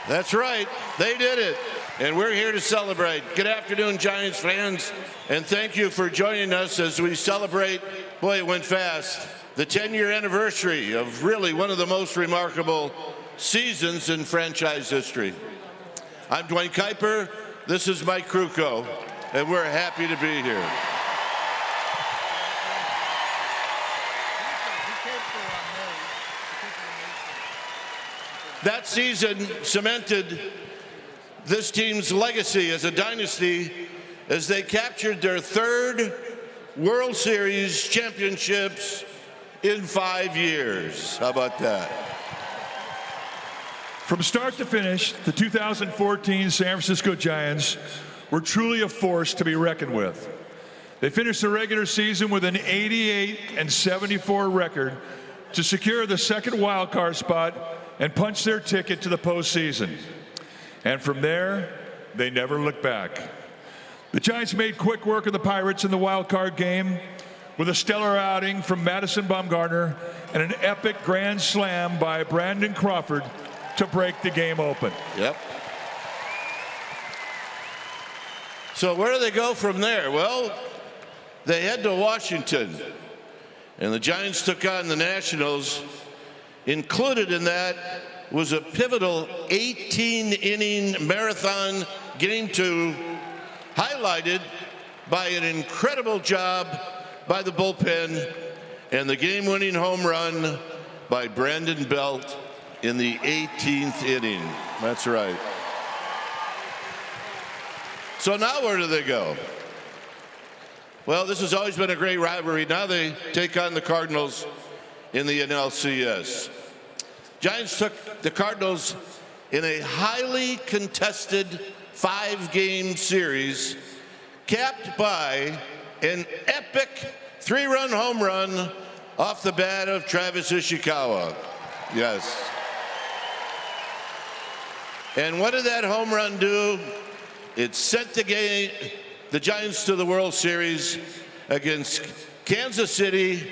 That's right. They did it. And we're here to celebrate. Good afternoon, Giants fans. And thank you for joining us as we celebrate, boy, it went fast, the 10-year anniversary of really one of the most remarkable seasons in franchise history. I'm Dwayne Kuiper. This is Mike Krukow. And we're happy to be here. That season cemented this team's legacy as a dynasty as they captured their third World Series championships in 5 years. How about that? From start to finish, the 2014 San Francisco Giants were truly a force to be reckoned with. They finished the regular season with an 88-74 record to secure the second wild card spot and punch their ticket to the postseason. And from there, they never looked back. The Giants made quick work of the Pirates in the wild card game with a stellar outing from Madison Bumgarner and an epic grand slam by Brandon Crawford to break the game open. Yep. So where do they go from there? Well, they head to Washington, and the Giants took on the Nationals. Included in that was a pivotal 18-inning marathon game 2, highlighted by an incredible job by the bullpen and the game-winning home run by Brandon Belt in the 18th inning. That's right. So now where do they go? Well, this has always been a great rivalry. Now they take on the Cardinals in the NLCS. Giants took the Cardinals in a highly contested 5-game series, capped by an epic 3-run home run off the bat of Travis Ishikawa. Yes. And what did that home run do? It sent the Giants to the World Series against Kansas City,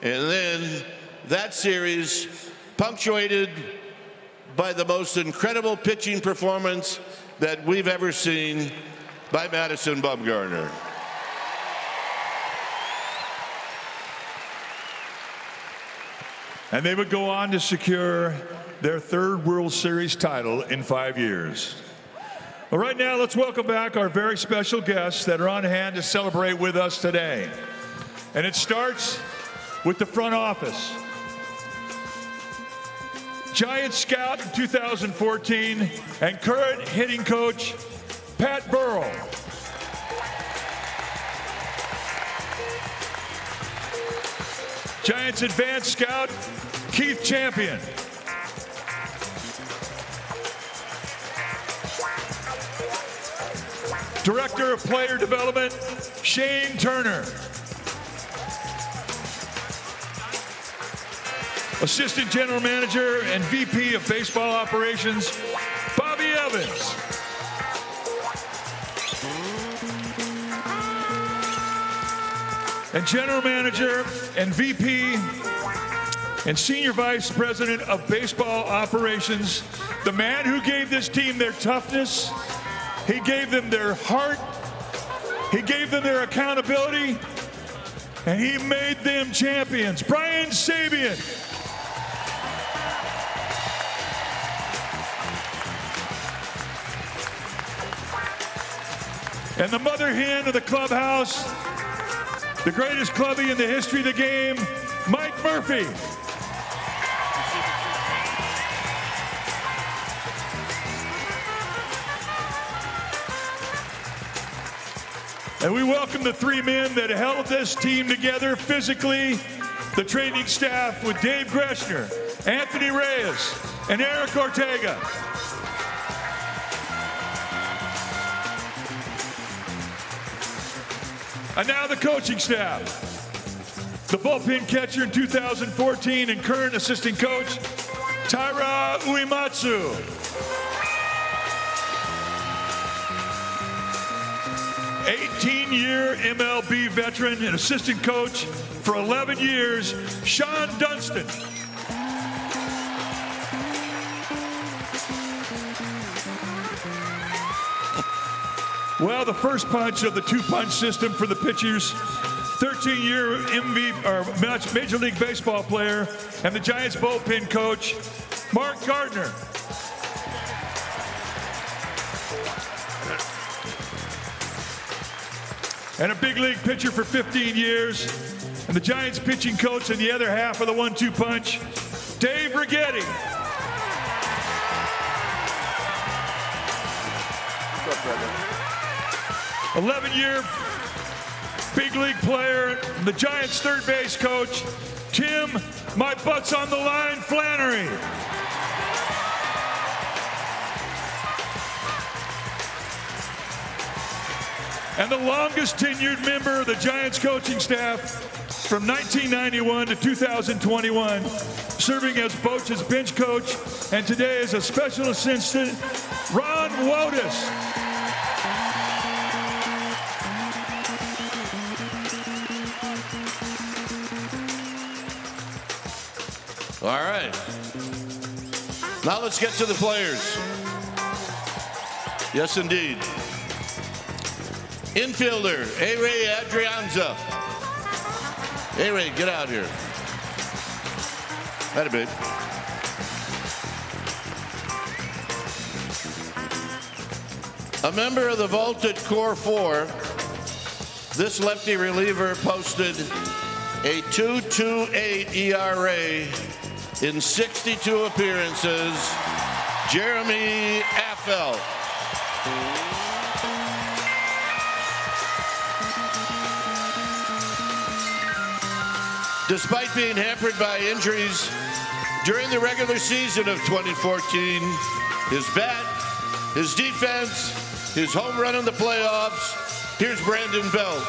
and then that series punctuated by the most incredible pitching performance that we've ever seen by Madison Bumgarner. And they would go on to secure their third World Series title in 5 years. Well, right now, let's welcome back our very special guests that are on hand to celebrate with us today. And it starts with the front office. Giants scout in 2014 and current hitting coach, Pat Burrell. Giants advanced scout, Keith Champion. Director of Player Development, Shane Turner. Assistant General Manager and VP of Baseball Operations, Bobby Evans. And General Manager and VP and Senior Vice President of Baseball Operations, the man who gave this team their toughness, he gave them their heart, he gave them their accountability, and he made them champions, Brian Sabian. And the mother hen of the clubhouse, the greatest clubby in the history of the game, Mike Murphy. And we welcome the 3 men that held this team together physically, the training staff with Dave Greshner, Anthony Reyes, and Eric Ortega. And now the coaching staff. The bullpen catcher in 2014 and current assistant coach, Taira Uematsu. 18-year MLB veteran and assistant coach for 11 years, Sean Dunston. Well, the first punch of the two-punch system for the pitchers, 13-year Major League Baseball player and the Giants bullpen coach, Mark Gardner. And a big league pitcher for 15 years, and the Giants pitching coach in the other half of the 1-2 punch, Dave Righetti. 11-year big league player, the Giants third base coach, Tim, my butt's on the line, Flannery. And the longest tenured member of the Giants coaching staff from 1991 to 2021, serving as Boch's bench coach, and today as a special assistant, Ron Wotus. All right. Now let's get to the players. Yes, indeed. Infielder, A-Ray Adrianza. A-Ray, get out here. That a bit. A member of the vaulted Core 4, this lefty reliever posted a 2.28 ERA in 62 appearances, Jeremy Affel. Despite being hampered by injuries during the regular season of 2014, his bat, his defense, his home run in the playoffs, here's Brandon Belt.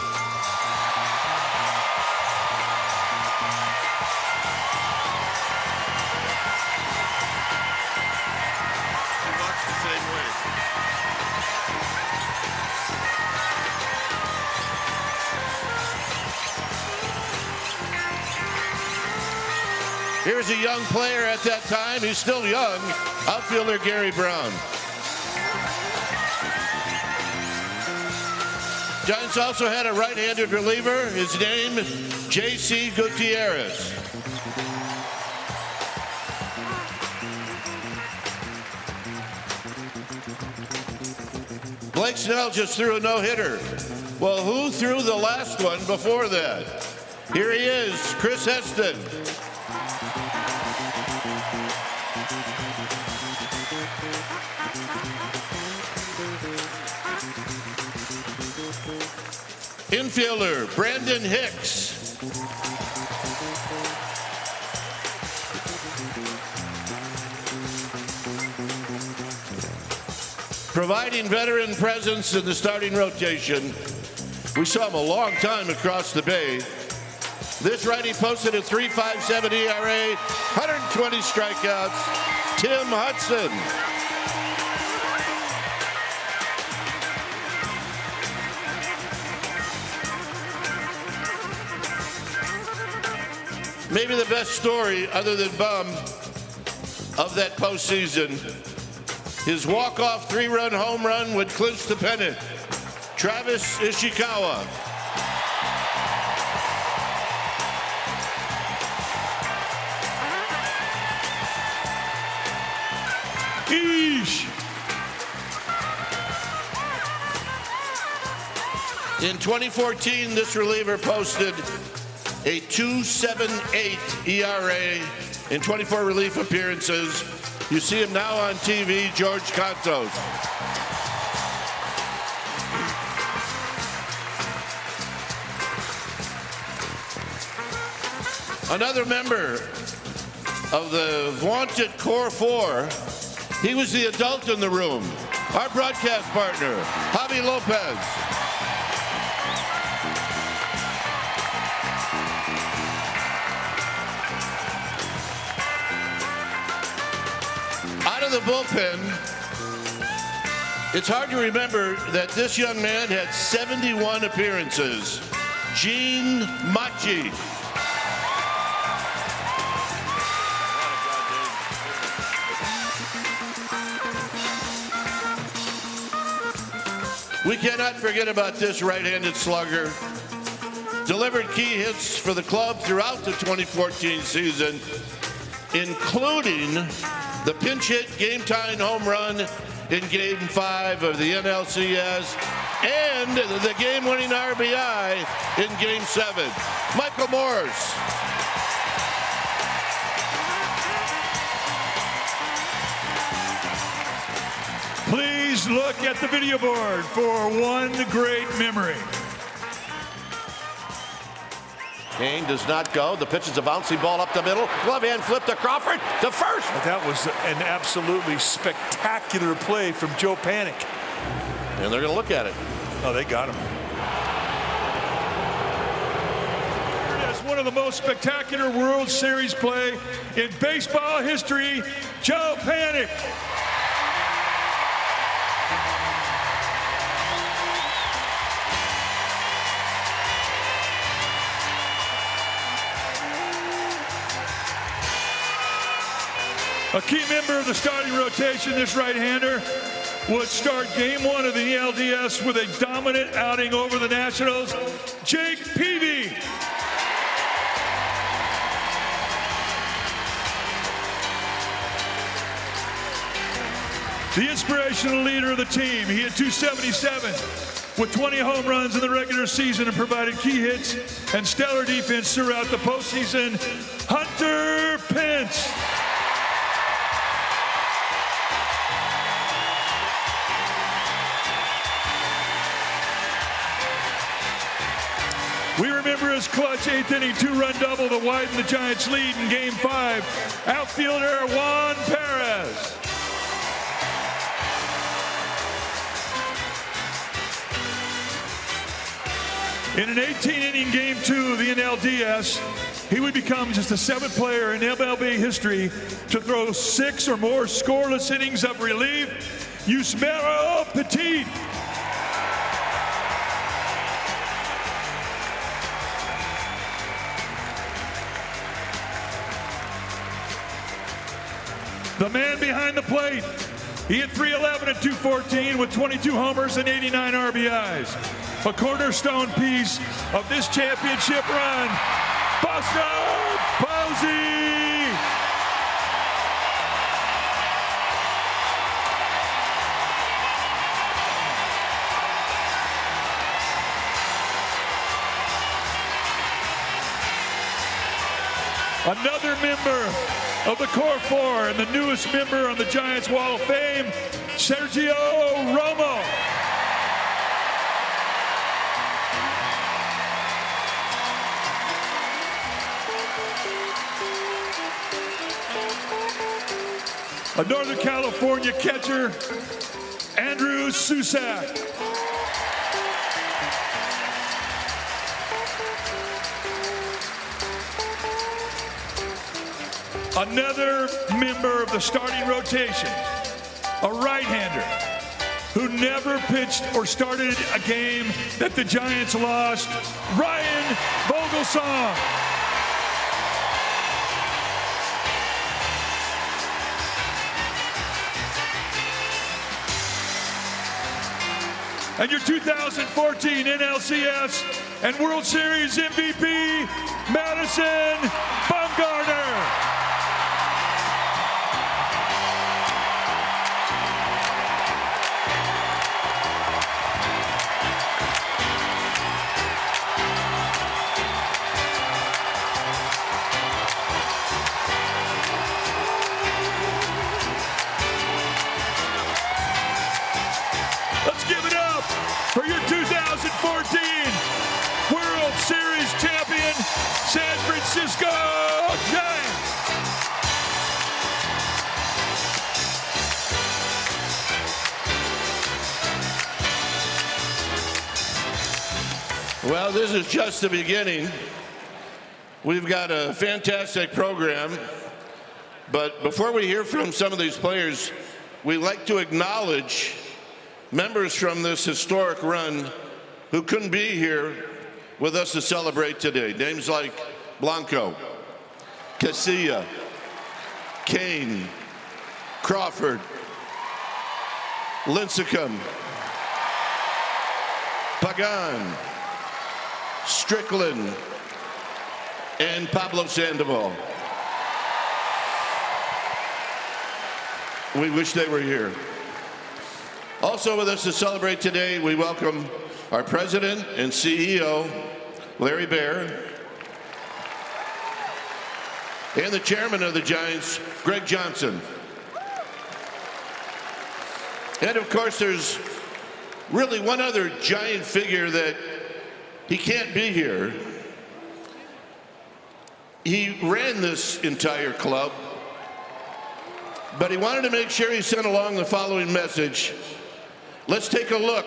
Here's a young player at that time, he's still young, outfielder Gary Brown. Giants also had a right-handed reliever, his name, J.C. Gutierrez. Blake Snell just threw a no-hitter. Well, who threw the last one before that? Here he is, Chris Heston. Infielder, Brandon Hicks. Providing veteran presence in the starting rotation. We saw him a long time across the bay. This righty posted a 3.57 ERA, 120 strikeouts, Tim Hudson. Maybe the best story, other than Bum, of that postseason, his walk-off 3-run home run would clinch the pennant. Travis Ishikawa. Eesh. In 2014, this reliever posted a 2.78 ERA in 24 relief appearances. You see him now on TV, George Contos. Another member of the vaunted Core 4, he was the adult in the room, our broadcast partner, Javi Lopez. The bullpen, it's hard to remember that this young man had 71 appearances. Gene Machi. We cannot forget about this right-handed slugger. Delivered key hits for the club throughout the 2014 season, including the pinch hit game-tying home run in Game 5 of the NLCS and the game-winning RBI in Game 7. Michael Morse. Please look at the video board for one great memory. Kane does not go. The pitch is a bouncy ball up the middle. Glove hand flip to Crawford to first. That was an absolutely spectacular play from Joe Panic. And they're going to look at it. Oh, they got him. It is one of the most spectacular World Series play in baseball history. Joe Panic. A key member of the starting rotation, this right-hander would start Game 1 of the NLDS with a dominant outing over the Nationals, Jake Peavy. The inspirational leader of the team. He had 277 with 20 home runs in the regular season and provided key hits and stellar defense throughout the postseason. Hunter Pence. We remember his clutch 8th inning 2-run double to widen the Giants' lead in Game 5. Outfielder Juan Perez. In an 18-inning Game 2 of the NLDS, he would become just the 7th player in MLB history to throw 6 or more scoreless innings of relief. Yusmeiro Petit. The man behind the plate. He hit .311 at .214 with 22 homers and 89 RBIs. A cornerstone piece of this championship run, Buster Posey. Another member of the Core Four and the newest member on the Giants Wall of Fame, Sergio Romo. A Northern California catcher, Andrew Susak. Another member of the starting rotation, a right-hander who never pitched or started a game that the Giants lost, Ryan Vogelsong. And your 2014 NLCS and World Series MVP, Madison Bumgarner. For your 2014 World Series champion, San Francisco Giants. Well, this is just the beginning. We've got a fantastic program. But before we hear from some of these players, we'd like to acknowledge members from this historic run who couldn't be here with us to celebrate today. Names like Blanco, Casilla, Kane, Crawford, Lincecum, Pagan, Strickland, and Pablo Sandoval. We wish they were here. Also with us to celebrate today, we welcome our president and CEO, Larry Baer, and the chairman of the Giants, Greg Johnson. And of course, there's really one other Giant figure that he can't be here. He ran this entire club, but he wanted to make sure he sent along the following message. Let's take a look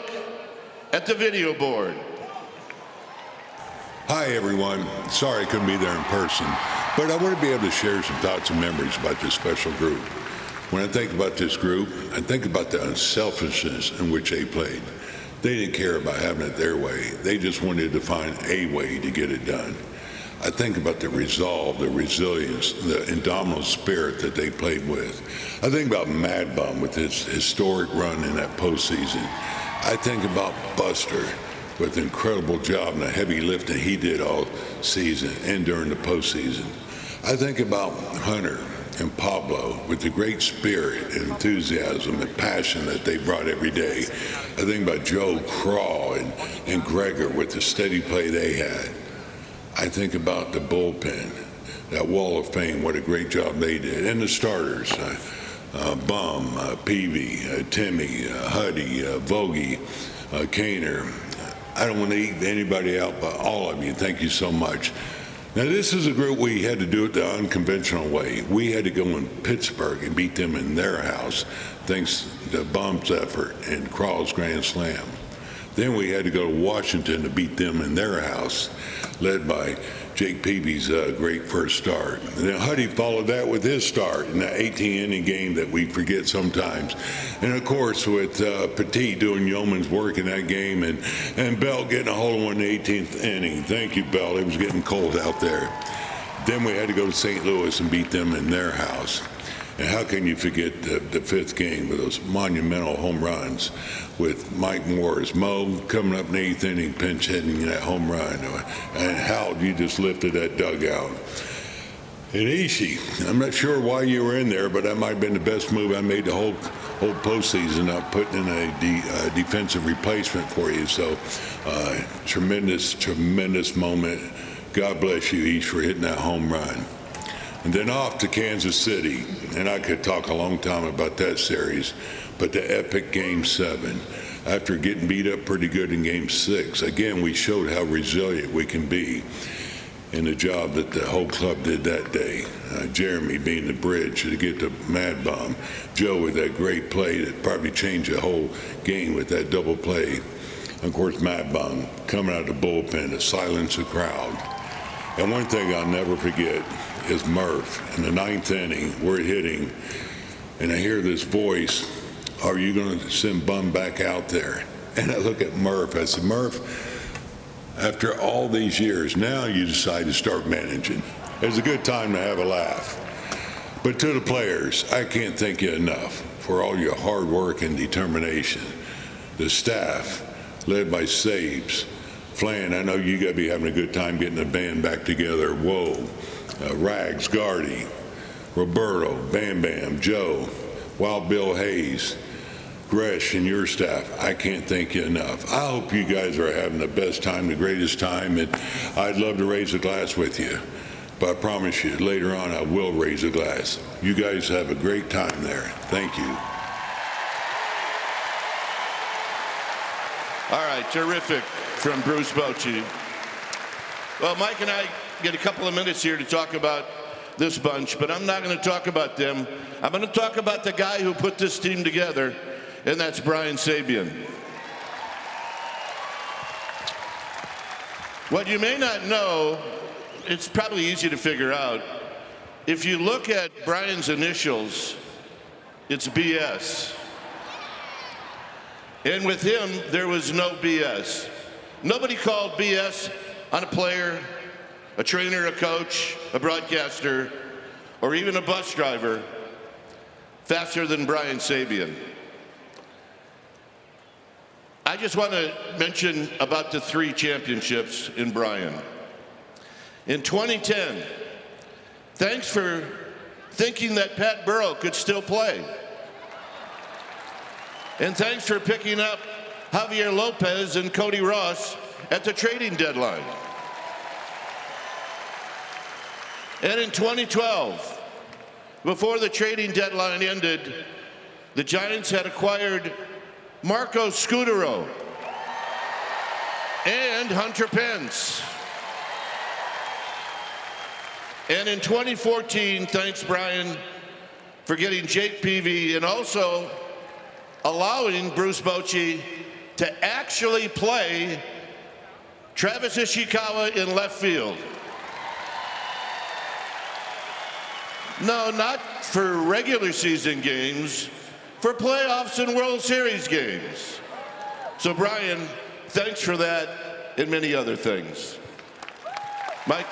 at the video board. Hi, everyone. Sorry I couldn't be there in person, but I want to be able to share some thoughts and memories about this special group. When I think about this group, I think about the unselfishness in which they played. They didn't care about having it their way. They just wanted to find a way to get it done. I think about the resolve, the resilience, the indomitable spirit that they played with. I think about Mad Bum with his historic run in that postseason. I think about Buster with the incredible job and the heavy lifting he did all season and during the postseason. I think about Hunter and Pablo with the great spirit and enthusiasm and passion that they brought every day. I think about Joe Craw and Gregor with the steady play they had. I think about the bullpen, that wall of fame, what a great job they did. And the starters, Bum, Peavy, Timmy, Huddy, Vogie, Kaner. I don't want to eat anybody out, but all of you, thank you so much. Now, this is a group we had to do it the unconventional way. We had to go in Pittsburgh and beat them in their house, thanks to Bum's effort and Crawl's grand slam. Then we had to go to Washington to beat them in their house, led by Jake Peavy's great first start. And then Huddy followed that with his start in that 18-inning game that we forget sometimes. And of course, with Petit doing yeoman's work in that game and Bell getting a hole in one in the 18th inning. Thank you, Bell. It was getting cold out there. Then we had to go to St. Louis and beat them in their house. And how can you forget the fifth game with those monumental home runs with Mike Morris, Mo coming up in the eighth inning, pinch hitting that home run, and Hal, you just lifted that dugout. And Ishii, I'm not sure why you were in there, but that might have been the best move I made the whole postseason, putting in a defensive replacement for you. So tremendous moment. God bless you, Ish, for hitting that home run. And then off to Kansas City, and I could talk a long time about that series, but the epic Game 7. After getting beat up pretty good in Game 6, again, we showed how resilient we can be in the job that the whole club did that day. Jeremy being the bridge to get to Mad Bum. Joe with that great play that probably changed the whole game with that double play. Of course, Mad Bum coming out of the bullpen to silence the crowd. And one thing I'll never forget is Murph in the ninth inning. We're hitting, and I hear this voice, "Are you going to send Bum back out there?" And I look at Murph. I said, "Murph, after all these years, now you decide to start managing. It's a good time to have a laugh." But to the players, I can't thank you enough for all your hard work and determination. The staff, led by Sabes, Flan, I know you got to be having a good time getting the band back together. Whoa. Rags, Gardy, Roberto, Bam Bam, Joe, Wild Bill Hayes, Gresh, and your staff. I can't thank you enough. I hope you guys are having the best time, the greatest time, and I'd love to raise a glass with you. But I promise you, later on, I will raise a glass. You guys have a great time there. Thank you. All right, terrific from Bruce Bochy. Well, Mike and I get a couple of minutes here to talk about this bunch, but I'm not going to talk about them. I'm going to talk about the guy who put this team together, and that's Brian Sabean. What you may not know, it's probably easy to figure out. If you look at Brian's initials, it's BS. And with him, there was no BS. Nobody called BS on a player, a trainer, a coach, a broadcaster, or even a bus driver faster than Brian Sabean. I just want to mention about the 3 championships in Bryan. In 2010, thanks for thinking that Pat Burrow could still play. And thanks for picking up Javier Lopez and Cody Ross at the trading deadline. And in 2012, before the trading deadline ended, the Giants had acquired Marco Scudero and Hunter Pence. And in 2014, thanks, Brian, for getting Jake Peavy and also allowing Bruce Bochy to actually play Travis Ishikawa in left field. No, not for regular season games, for playoffs and World Series games. So, Brian, thanks for that and many other things. Mike?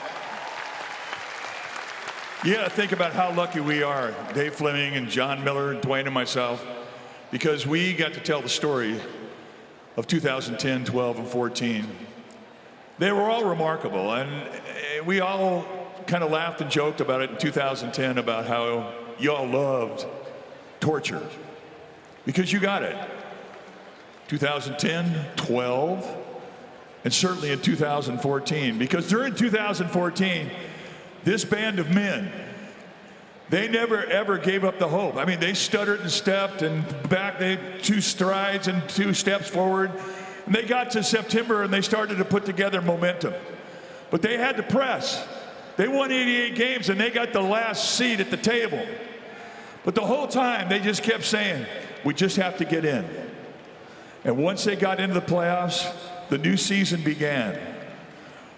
You got to think about how lucky we are, Dave Fleming and John Miller and Dwayne and myself, because we got to tell the story of 2010, 12, and 14. They were all remarkable, and we all kind of laughed and joked about it in 2010 about how y'all loved torture, because you got it. 2010, 12, and certainly in 2014, because during 2014, this band of men, they never ever gave up the hope. I mean, they stuttered and stepped and back, they 2 strides and 2 steps forward. And they got to September and they started to put together momentum. But they had to press. They won 88 games and they got the last seat at the table. But the whole time they just kept saying, we just have to get in. And once they got into the playoffs, the new season began.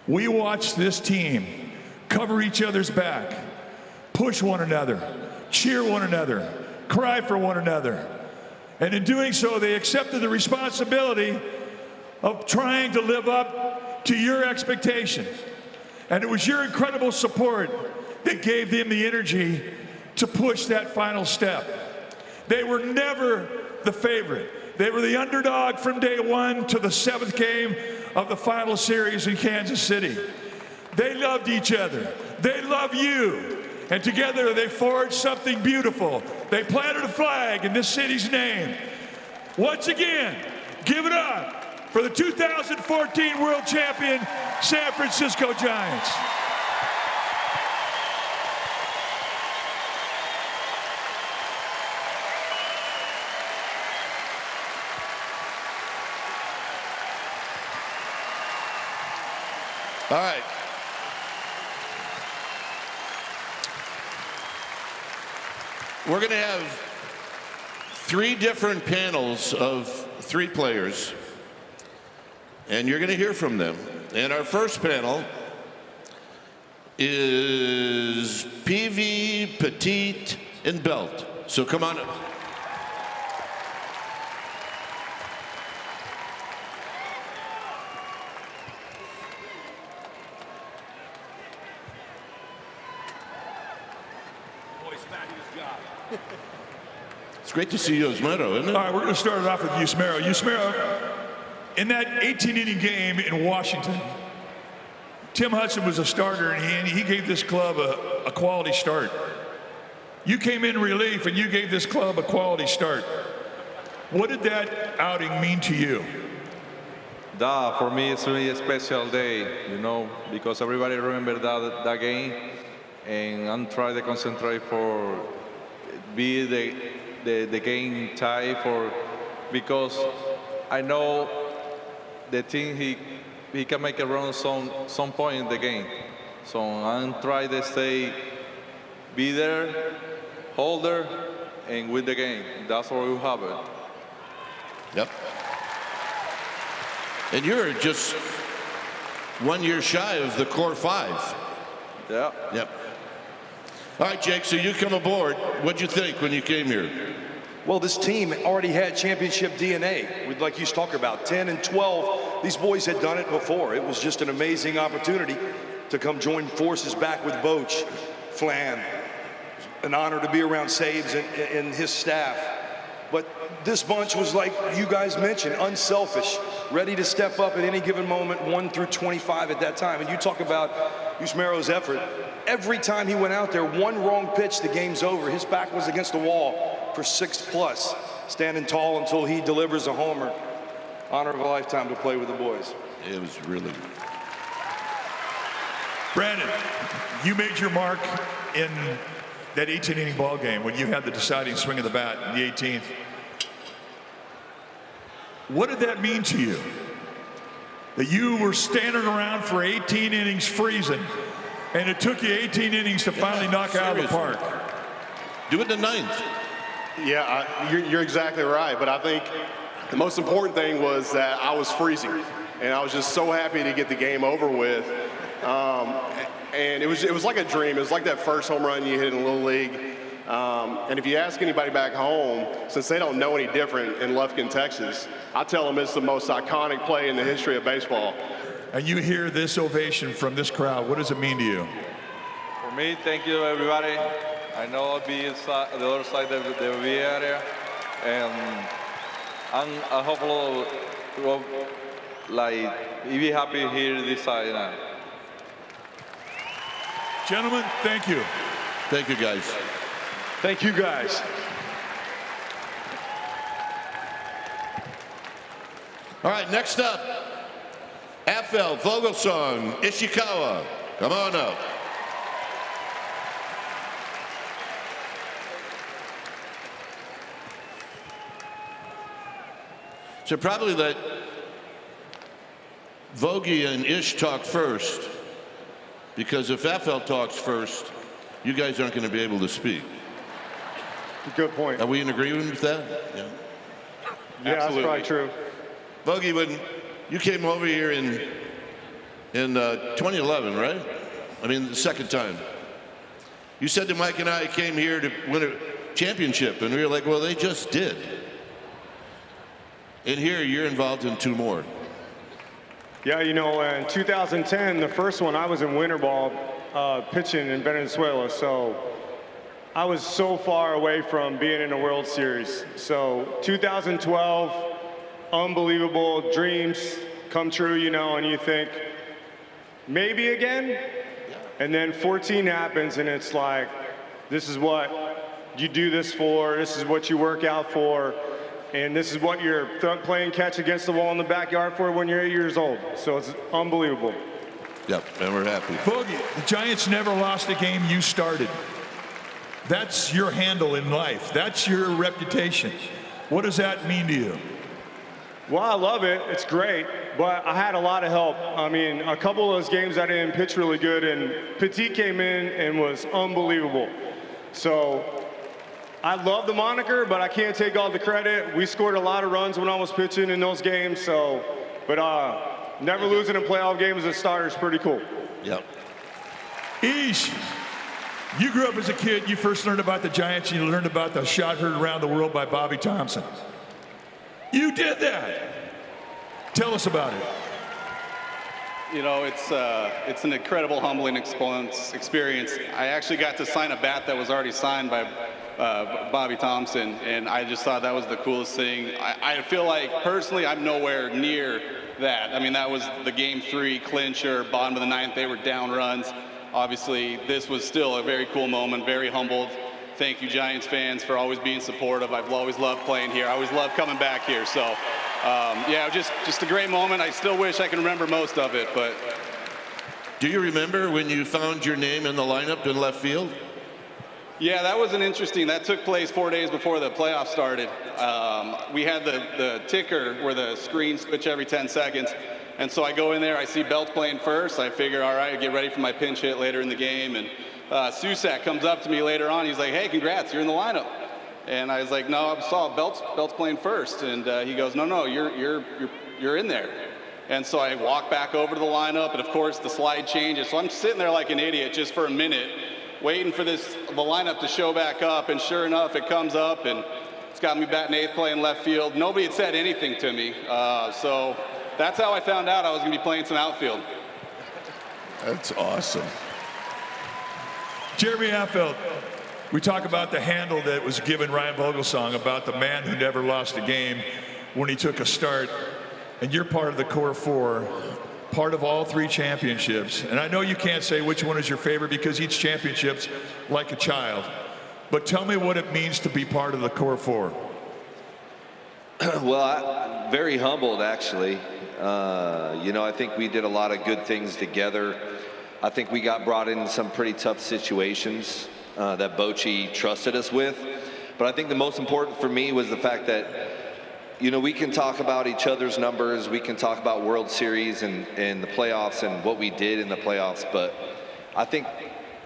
We watched this team cover each other's back, push one another, cheer one another, cry for one another. And in doing so, they accepted the responsibility of trying to live up to your expectation. And it was your incredible support that gave them the energy to push that final step. They were never the favorite. They were the underdog from day 1 to the 7th game of the final series in Kansas City. They loved each other. They love you. And together they forged something beautiful. They planted a flag in this city's name. Once again, give it up for the 2014 World Champion San Francisco Giants. All right. We're going to have 3 different panels of 3 players, and you're going to hear from them. And our first panel is Peavy, Petit, and Belt. So come on up. It's great to see you, Yusmero, isn't it? All right, we're going to start it off with Yusmero. Yusmero, in that 18-inning game in Washington, Tim Hudson was a starter, and he gave this club a quality start. You came in relief, and you gave this club a quality start. What did that outing mean to you? For me, it's really a special day, you know, because everybody remember that game, and I'm trying to concentrate for be the game tie because I know the team he can make a run some point in the game. So I'm trying to be there, hold there, and win the game. That's what will happen. Yep. And you're just 1 year shy of the core 5. Yeah. Yep. All right, Jake, so you come aboard. What'd you think when you came here? Well, this team already had championship DNA. Like you talk about, 10 and 12, these boys had done it before. It was just an amazing opportunity to come join forces back with Boch, Flan. An honor to be around Sabes and his staff. But this bunch was, like you guys mentioned, unselfish, ready to step up at any given moment, 1 through 25 at that time. And you talk about Yusmeiro's effort. Every time he went out there, one wrong pitch, the game's over. His back was against the wall for 6+, standing tall until he delivers a homer. Honor of a lifetime to play with the boys. It was really. Brandon, you made your mark in that 18-inning ball game when you had the deciding swing of the bat in the 18th. What did that mean to you? That you were standing around for 18 innings freezing, and it took you 18 innings to finally knock out of the park. Do it in the 9th. Yeah, you're exactly right. But I think the most important thing was that I was freezing, and I was just so happy to get the game over with. And it was like a dream. It was like that first home run you hit in Little League. And if you ask anybody back home, since they don't know any different in Lufkin, Texas, I tell them it's the most iconic play in the history of baseball. And you hear this ovation from this crowd. What does it mean to you? For me, thank you, everybody. I know I'll be the other side of the V area, and I hope we'll be happy here this side now. Gentlemen, thank you. Thank you, guys. Thank you, guys. All right, next up, Affel, Vogelsong, Ishikawa. Come on up. So probably let Vogie and Ish talk first, because if Affel talks first, you guys aren't going to be able to speak. Good point. Are we in agreement with that? Yeah. Yeah, that's probably true. Vogie, when you came over here in 2011, right? I mean, the second time. You said that Mike and I came here to win a championship, and we were like, well, they just did. And here, you're involved in 2 more. Yeah, you know, in 2010, the first one, I was in winter ball pitching in Venezuela, so I was so far away from being in a World Series. So 2012, unbelievable, dreams come true, you know, and you think, maybe again? And then 14 happens, and it's like, this is what you do this for, this is what you work out for, and this is what you're playing catch against the wall in the backyard for when you're 8 years old. So it's unbelievable. Yep, and we're happy. Vogie, the Giants never lost a game you started. That's your handle in life. That's your reputation. What does that mean to you? Well, I love it. It's great. But I had a lot of help. I mean, a couple of those games I didn't pitch really good, and Petit came in and was unbelievable. So I love the moniker, but I can't take all the credit. We scored a lot of runs when I was pitching in those games. So, but never losing a playoff game as a starter is pretty cool. Yep. Ish, you grew up as a kid. You first learned about the Giants. And you learned about the shot heard around the world by Bobby Thompson. You did that. Tell us about it. You know, it's an incredible, humbling experience. I actually got to sign a bat that was already signed by Bobby Thompson, and I just thought that was the coolest thing. I feel like, personally, I'm nowhere near that. I mean, that was the Game 3 clincher, bottom of the 9th. They were down runs. Obviously, this was still a very cool moment, very humbled. Thank you, Giants fans, for always being supportive. I've always loved playing here. I always loved coming back here. So, yeah, just a great moment. I still wish I could remember most of it, but. Do you remember when you found your name in the lineup in left field? Yeah, that was that took place 4 days before the playoffs started. We had the ticker where the screen switch every 10 seconds. And so I go in there, I see Belts playing first. I figure, all right, get ready for my pinch hit later in the game. And Susak comes up to me later on. He's like, hey, congrats, you're in the lineup. And I was like, no, I saw Belts playing first. And he goes, no, you're in there. And so I walk back over to the lineup, and of course the slide changes. So I'm sitting there like an idiot just for a minute, waiting for the lineup to show back up. And sure enough, it comes up, and it's got me batting 8th, playing left field. Nobody had said anything to me. So that's how I found out I was going to be playing some outfield. That's awesome. Jeremy Affel, We talk about the handle that was given Ryan Vogelsong about the man who never lost a game when he took a start. And you're part of the core four, part of all 3 championships. And I know you can't say which one is your favorite because each championship's like a child. But tell me what it means to be part of the core four. Well, I'm very humbled, actually. You know, I think we did a lot of good things together. I think we got brought into some pretty tough situations that Bochy trusted us with. But I think the most important for me was the fact that, you know, we can talk about each other's numbers, we can talk about World Series and the playoffs and what we did in the playoffs, but I think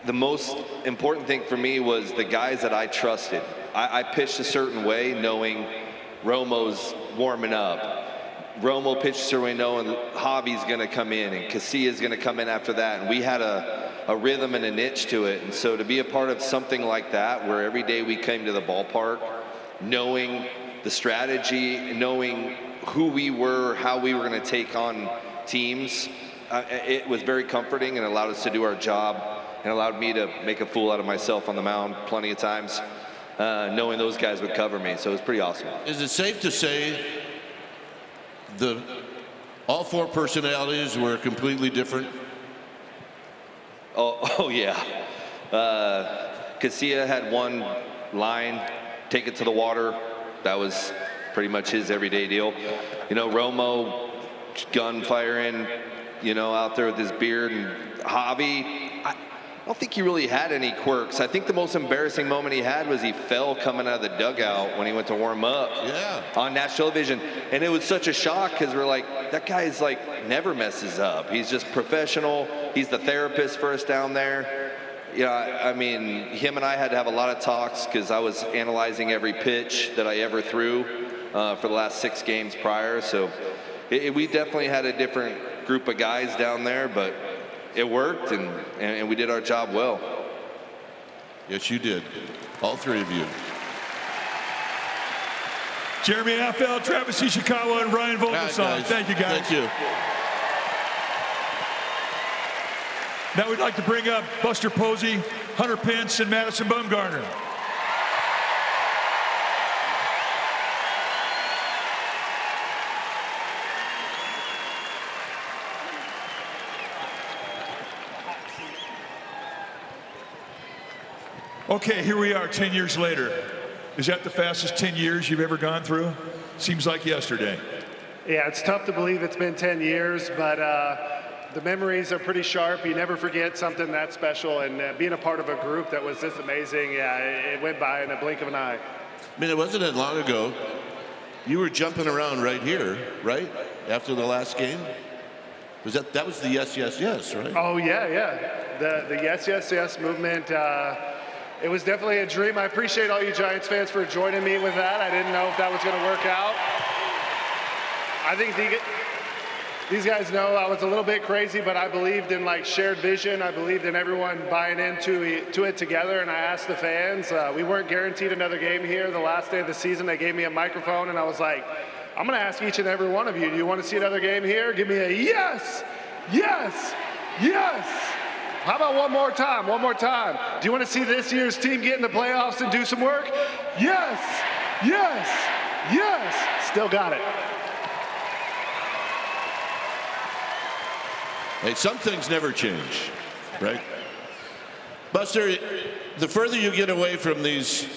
the most important thing for me was the guys that I trusted. I pitched a certain way knowing Romo's warming up. Romo pitched a certain way knowing Javi's going to come in and Casilla's going to come in after that. And we had a rhythm and a niche to it. And so to be a part of something like that, where every day we came to the ballpark, knowing the strategy, knowing who we were, how we were going to take on teams, it was very comforting and allowed us to do our job and allowed me to make a fool out of myself on the mound plenty of times, knowing those guys would cover me. So it was pretty awesome. Is it safe to say all 4 personalities were completely different? Oh yeah. Casilla had one line, take it to the water. That was pretty much his everyday deal. You know, Romo gun firing, you know, out there with his beard. And Javi, I don't think he really had any quirks. I think the most embarrassing moment he had was he fell coming out of the dugout when he went to warm up on national television. And it was such a shock because we're like, that guy's like never messes up. He's just professional. He's the therapist for us down there. Yeah, I mean, him and I had to have a lot of talks because I was analyzing every pitch that I ever threw for the last 6 games prior. So we definitely had a different group of guys down there, but it worked, and we did our job well. Yes, you did. All 3 of you. Jeremy Afel, Travis Ishikawa, and Ryan Vogelsong. Thank you, guys. Thank you. Now we'd like to bring up Buster Posey, Hunter Pence, and Madison Bumgarner. Okay, here we are 10 years later. Is that the fastest 10 years you've ever gone through? Seems like yesterday. Yeah, it's tough to believe it's been 10 years, but the memories are pretty sharp. You never forget something that special, and being a part of a group that was this amazing, yeah, it went by in a blink of an eye. I mean, it wasn't that long ago. You were jumping around right here, right? After the last game? Was that was the yes, yes, yes, right? Oh, yeah. The yes, yes, yes movement, it was definitely a dream. I appreciate all you Giants fans for joining me with that. I didn't know if that was going to work out. I think these guys know I was a little bit crazy, but I believed in like shared vision. I believed in everyone buying into it together, and I asked the fans. We weren't guaranteed another game here. The last day of the season, they gave me a microphone, and I was like, I'm going to ask each and every one of you, do you want to see another game here? Give me a yes, yes, yes. How about one more time? One more time. Do you want to see this year's team get in the playoffs and do some work? Yes, yes, yes. Still got it. Hey, some things never change, right? Buster, the further you get away from these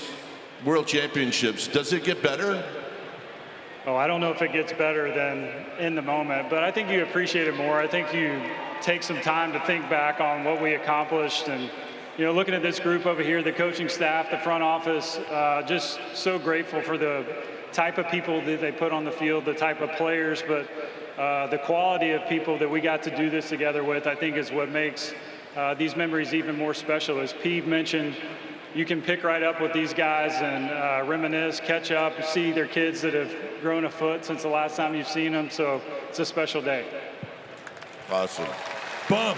world championships, does it get better? Oh, I don't know if it gets better than in the moment, but I think you appreciate it more. I think you take some time to think back on what we accomplished, and looking at this group over here, the coaching staff, the front office, just so grateful for the type of people that they put on the field, the type of players, but the quality of people that we got to do this together with, I think, is what makes these memories even more special. As Peeve mentioned, you can pick right up with these guys and reminisce, catch up, see their kids that have grown a foot since the last time you've seen them, so it's a special day. Awesome. Bum.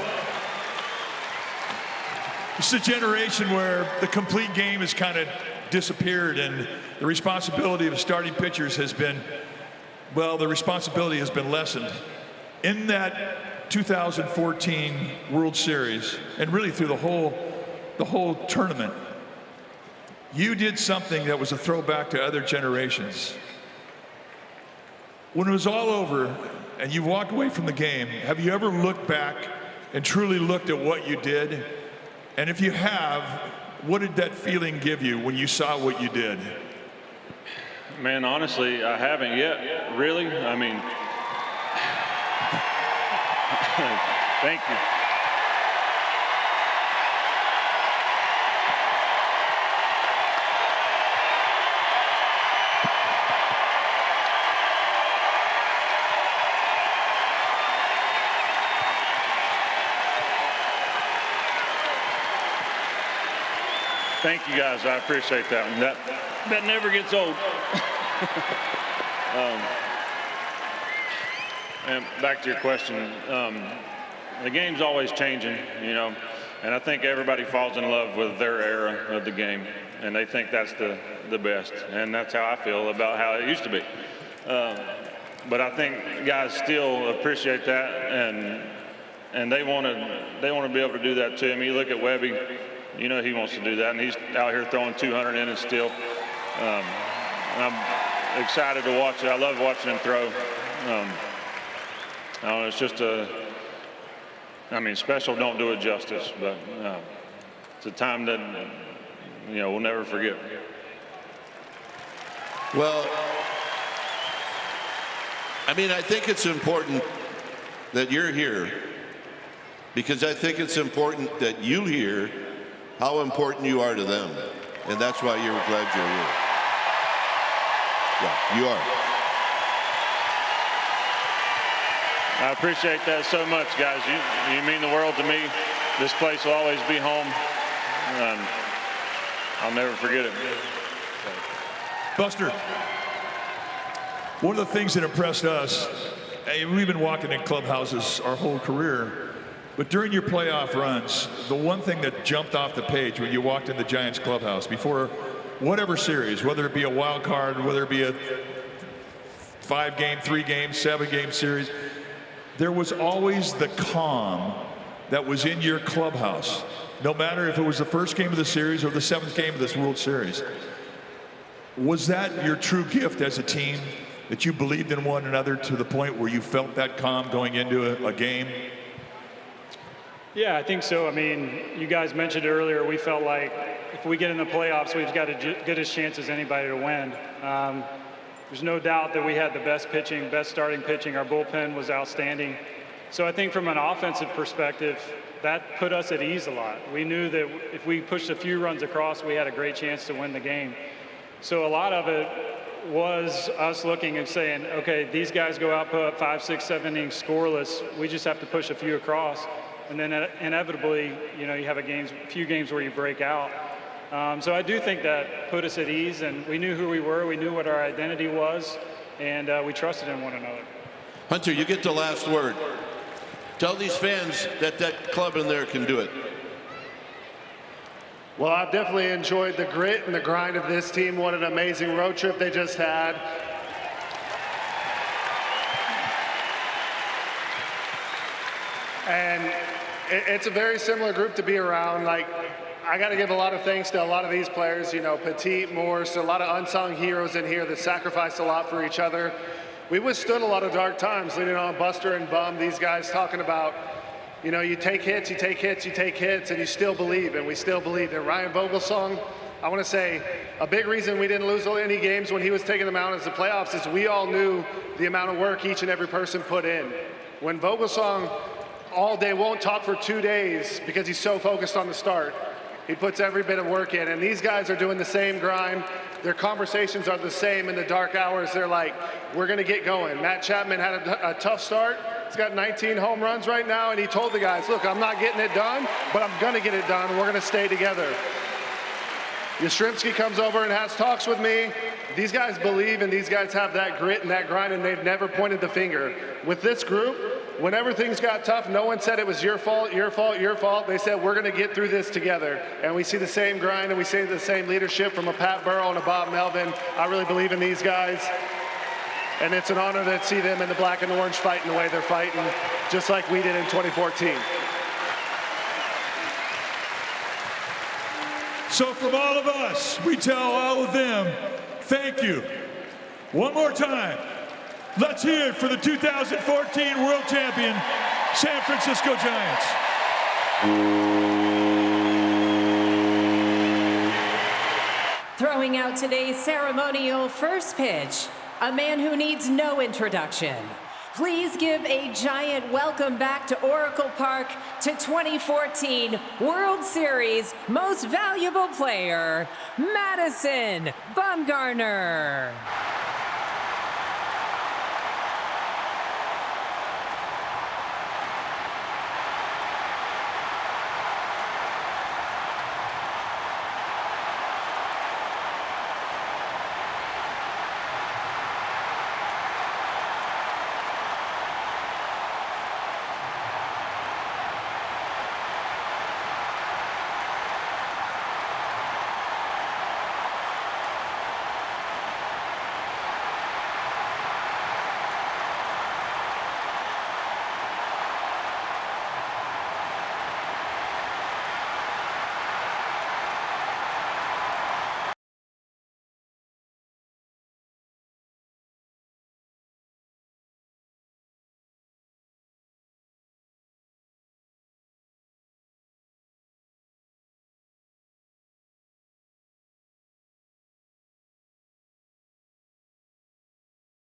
It's a generation where the complete game has kind of disappeared, and the responsibility of starting pitchers has been, well, the responsibility has been lessened. In that 2014 World Series, and really through the whole tournament, You did something that was a throwback to other generations. When it was all over and you walked away from the game, have you ever looked back and truly looked at what you did? And if you have, what did that feeling give you when you saw what you did? Man, honestly, I haven't yet. Really? I mean, thank you. Thank you, guys. I appreciate that one. That never gets old. And back to your question, the game's always changing, you know, and I think everybody falls in love with their era of the game, and they think that's the best, and that's how I feel about how it used to be. But I think guys still appreciate that, and they want to be able to do that too. I mean, you look at Webby. You know he wants to do that, and he's out here throwing 200 innings still. I'm excited to watch it. I love watching him throw. I don't know, it's just special don't do it justice, but it's a time that, we'll never forget. Well, I think it's important that you're here because I think it's important that you hear how important you are to them. And that's why you're glad you're here. Yeah, you are. I appreciate that so much, guys. You mean the world to me. This place will always be home. And I'll never forget it. Buster, one of the things that impressed us, we've been walking in clubhouses our whole career, but during your playoff runs, the one thing that jumped off the page when you walked in the Giants clubhouse before whatever series, whether it be a wild card, whether it be a 5-game, 3-game, 7-game series, there was always the calm that was in your clubhouse, no matter if it was the first game of the series or the 7th game of this World Series. Was that your true gift as a team, that you believed in one another to the point where you felt that calm going into a game? Yeah, I think so. I mean, you guys mentioned earlier, we felt like if we get in the playoffs, we've got as good a chance as anybody to win. There's no doubt that we had the best pitching, best starting pitching. Our bullpen was outstanding. So I think from an offensive perspective, that put us at ease a lot. We knew that if we pushed a few runs across, we had a great chance to win the game. So a lot of it was us looking and saying, okay, these guys go out, put up 5, 6, 7 innings scoreless. We just have to push a few across. And then inevitably, you have a few games where you break out. So I do think that put us at ease, and we knew who we were, we knew what our identity was, and we trusted in one another. Hunter, you get the last word. Tell these fans that club in there can do it. Well, I've definitely enjoyed the grit and the grind of this team. What an amazing road trip they just had. And it's a very similar group to be around. Like, I got to give a lot of thanks to a lot of these players, Petit, Morse, a lot of unsung heroes in here that sacrificed a lot for each other. We withstood a lot of dark times, leaning on Buster and Bum, these guys talking about, you take hits, you take hits, you take hits, and you still believe, and we still believe. And Ryan Vogelsong, I want to say a big reason we didn't lose any games when he was taking them out as the playoffs is we all knew the amount of work each and every person put in. When Vogelsong all day won't talk for 2 days because he's so focused on the start, he puts every bit of work in, and these guys are doing the same grind. Their conversations are the same in the dark hours. They're like, we're going to get going. Matt Chapman had a tough start. He's got 19 home runs right now, and he told the guys, look, I'm not getting it done, but I'm going to get it done. We're going to stay together. Yastrzemski comes over and has talks with me. These guys believe, and these guys have that grit and that grind, and they've never pointed the finger. With this group, whenever things got tough, no one said it was your fault, your fault, your fault. They said, we're going to get through this together. And we see the same grind, and we see the same leadership from a Pat Burrell and a Bob Melvin. I really believe in these guys. And it's an honor to see them in the black and orange fighting the way they're fighting, just like we did in 2014. So from all of us, we tell all of them, thank you. One more time, let's hear it for the 2014 World Champion, San Francisco Giants. Throwing out today's ceremonial first pitch, a man who needs no introduction. Please give a giant welcome back to Oracle Park to 2014 World Series Most Valuable Player, Madison Bumgarner.